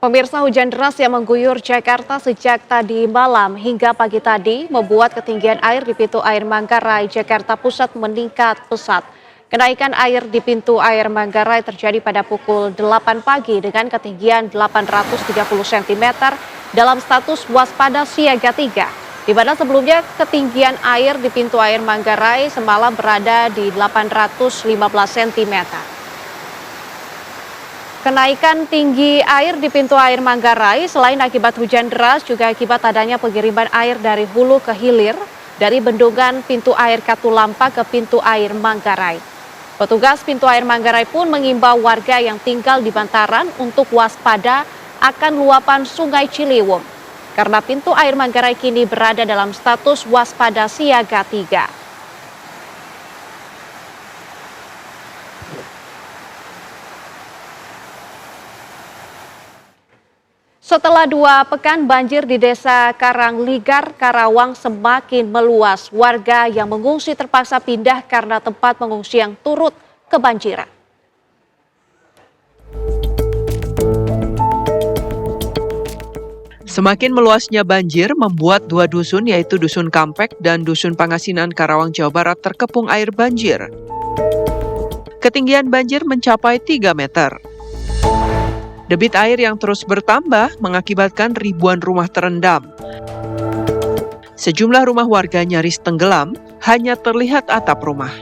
Pemirsa, hujan deras yang mengguyur Jakarta sejak tadi malam hingga pagi tadi membuat ketinggian air di pintu air Manggarai, Jakarta Pusat meningkat pesat. Kenaikan air di pintu air Manggarai terjadi pada pukul 8 pagi dengan ketinggian 830 cm dalam status waspada siaga 3. Di mana sebelumnya ketinggian air di pintu air Manggarai semalam berada di 815 cm. Kenaikan tinggi air di pintu air Manggarai selain akibat hujan deras juga akibat adanya pengiriman air dari hulu ke hilir dari bendungan pintu air Katulampa ke pintu air Manggarai. Petugas pintu air Manggarai pun mengimbau warga yang tinggal di bantaran untuk waspada akan luapan Sungai Ciliwung karena pintu air Manggarai kini berada dalam status waspada siaga 3. Setelah 2 pekan banjir di Desa Karangligar, Karawang semakin meluas. Warga yang mengungsi terpaksa pindah karena tempat pengungsi yang turut kebanjiran. Semakin meluasnya banjir membuat 2 dusun yaitu Dusun Kampek dan Dusun Pangasinan, Karawang, Jawa Barat terkepung air banjir. Ketinggian banjir mencapai 3 meter. Debit air yang terus bertambah mengakibatkan ribuan rumah terendam. Sejumlah rumah warga nyaris tenggelam, hanya terlihat atap rumah.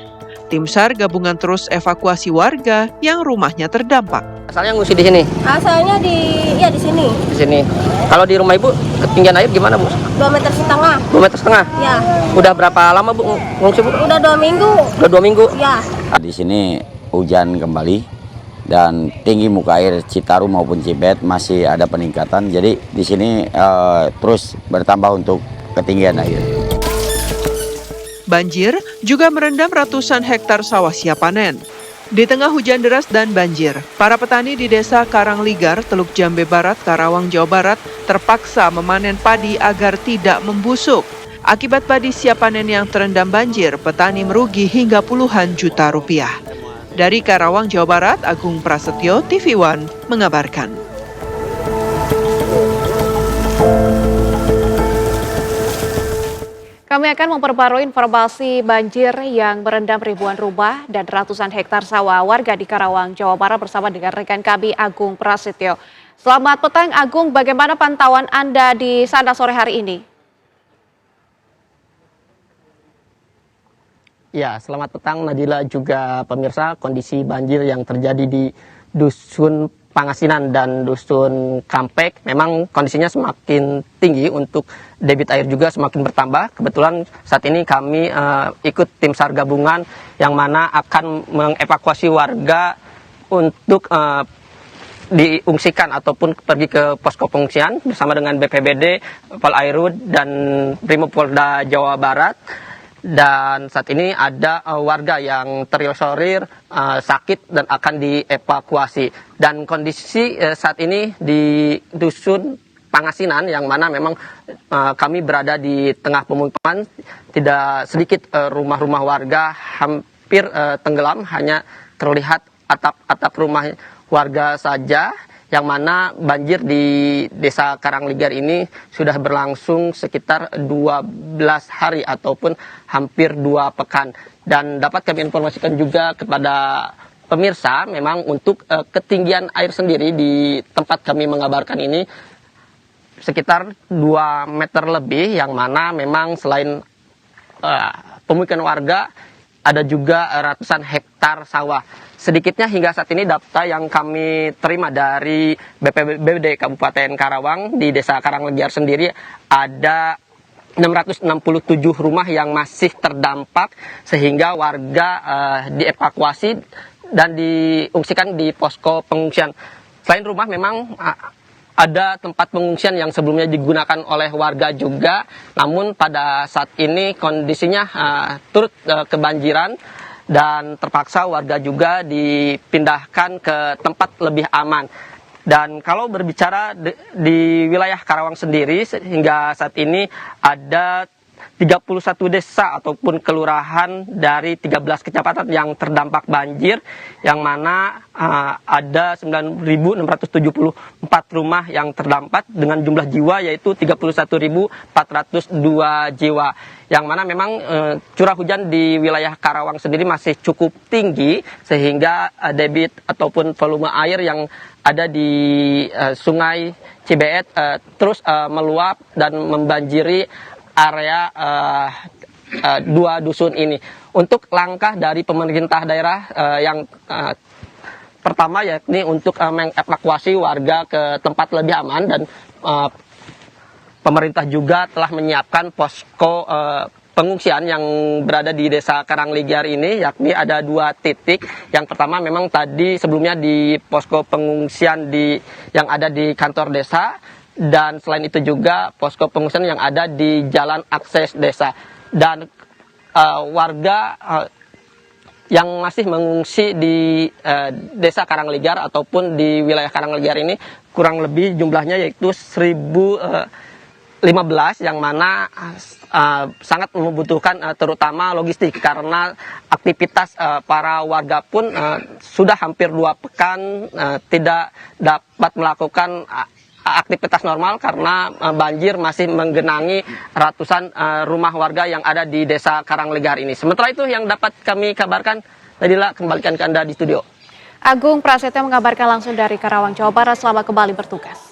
Tim SAR gabungan terus evakuasi warga yang rumahnya terdampak. Asalnya ngungsi di sini? Asalnya di sini. Di sini. Kalau di rumah Ibu, ketinggian air gimana, Bu? 2,5 meter. 2,5 meter? Ya. Udah berapa lama, Bu, ngungsi, Bu? Udah 2 minggu. Udah 2 minggu? Ya. Di sini hujan kembali dan tinggi muka air Citarum maupun Cibet masih ada peningkatan. Jadi di sini terus bertambah untuk ketinggian air. Banjir juga merendam ratusan hektar sawah siap panen. Di tengah hujan deras dan banjir, para petani di Desa Karangligar, Teluk Jambe Barat, Karawang, Jawa Barat terpaksa memanen padi agar tidak membusuk. Akibat padi siap panen yang terendam banjir, petani merugi hingga puluhan juta rupiah. Dari Karawang, Jawa Barat, Agung Prasetyo, TV One mengabarkan. Kami akan memperbarui informasi banjir yang merendam ribuan rumah dan ratusan hektar sawah warga di Karawang, Jawa Barat bersama dengan rekan kami Agung Prasetyo. Selamat petang Agung, bagaimana pantauan Anda di sana sore hari ini? Ya, selamat petang Nadila juga pemirsa. Kondisi banjir yang terjadi di Dusun Pangasinan dan Dusun Kampek memang kondisinya semakin tinggi, untuk debit air juga semakin bertambah. Kebetulan saat ini kami ikut tim SAR gabungan yang mana akan mengevakuasi warga untuk diungsikan ataupun pergi ke posko pengungsian bersama dengan BPBD, Polairut dan Brimopolda Jawa Barat. Dan saat ini ada warga yang terisolir sakit dan akan dievakuasi. Dan kondisi saat ini di Dusun Pangasinan yang mana memang kami berada di tengah pemukiman, tidak sedikit rumah-rumah warga hampir tenggelam, hanya terlihat atap rumah warga saja, yang mana banjir di Desa Karangligar ini sudah berlangsung sekitar 12 hari ataupun hampir 2 pekan. Dan dapat kami informasikan juga kepada pemirsa, memang untuk ketinggian air sendiri di tempat kami mengabarkan ini sekitar 2 meter lebih, yang mana memang selain pemukiman warga ada juga ratusan hektar sawah. Sedikitnya hingga saat ini data yang kami terima dari BPBD Kabupaten Karawang di Desa Karangligar sendiri ada 667 rumah yang masih terdampak, sehingga warga dievakuasi dan diungsikan di posko pengungsian. Selain rumah memang ada tempat pengungsian yang sebelumnya digunakan oleh warga juga, namun pada saat ini kondisinya turut kebanjiran dan terpaksa warga juga dipindahkan ke tempat lebih aman. Dan kalau berbicara di wilayah Karawang sendiri, hingga saat ini ada 31 desa ataupun kelurahan dari 13 kecamatan yang terdampak banjir, yang mana ada 9.674 rumah yang terdampak dengan jumlah jiwa yaitu 31.402 jiwa. Yang mana memang curah hujan di wilayah Karawang sendiri masih cukup tinggi sehingga debit ataupun volume air yang ada di Sungai Cibeet terus meluap dan membanjiri area dua dusun ini. Untuk langkah dari pemerintah daerah yang pertama yakni untuk mengevakuasi warga ke tempat lebih aman, dan pemerintah juga telah menyiapkan posko pengungsian yang berada di Desa Karangligar ini, yakni ada 2 titik. Yang pertama memang tadi sebelumnya di posko pengungsian yang ada di kantor desa, dan selain itu juga posko pengungsian yang ada di jalan akses desa. Dan warga yang masih mengungsi di Desa Karangligar ataupun di wilayah Karangligar ini kurang lebih jumlahnya yaitu 1.015, yang mana sangat membutuhkan terutama logistik, karena aktivitas para warga pun sudah hampir 2 pekan tidak dapat melakukan aktivitas normal karena banjir masih menggenangi ratusan rumah warga yang ada di Desa Karangligar ini. Sementara itu yang dapat kami kabarkan, Nadila, kembalikan ke Anda di studio. Agung Prasetyo mengabarkan langsung dari Karawang, Jawa Barat. Selamat kembali bertugas.